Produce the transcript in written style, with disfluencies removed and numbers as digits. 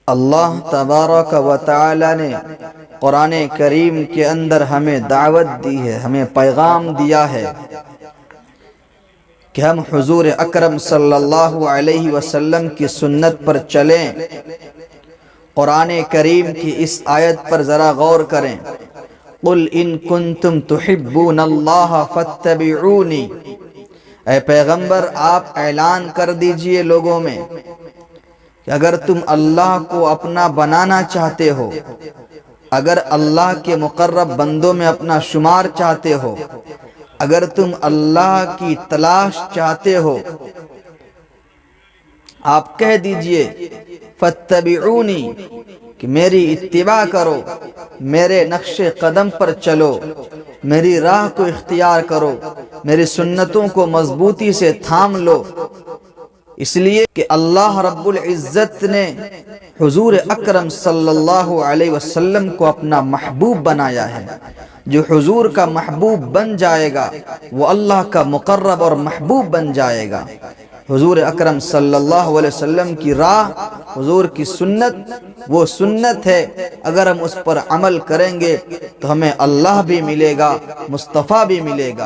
اللہ تبارک و تعالی نے قرآن کریم کے اندر ہمیں دعوت دی ہے، ہمیں پیغام دیا ہے کہ ہم حضور اکرم صلی اللہ علیہ وسلم کی سنت پر چلیں۔ قرآن کریم کی اس آیت پر ذرا غور کریں، قُلْ إِن كُنتُمْ تُحِبُّونَ اللَّهَ فَاتَّبِعُونِي، اے پیغمبر آپ اعلان کر دیجئے لوگوں میں کہ اگر تم اللہ کو اپنا بنانا چاہتے ہو، اگر اللہ کے مقرب بندوں میں اپنا شمار چاہتے ہو، اگر تم اللہ کی تلاش چاہتے ہو، آپ کہہ دیجئے فَاتَّبِعُونِی، کہ میری اتباع کرو، میرے نقش قدم پر چلو، میری راہ کو اختیار کرو، میری سنتوں کو مضبوطی سے تھام لو۔ اس لیے کہ اللہ رب العزت نے حضور اکرم صلی اللہ علیہ وسلم کو اپنا محبوب بنایا ہے۔ جو حضور کا محبوب بن جائے گا وہ اللہ کا مقرب اور محبوب بن جائے گا۔ حضور اکرم صلی اللہ علیہ وسلم کی راہ، حضور کی سنت، وہ سنت ہے، اگر ہم اس پر عمل کریں گے تو ہمیں اللہ بھی ملے گا، مصطفیٰ بھی ملے گا۔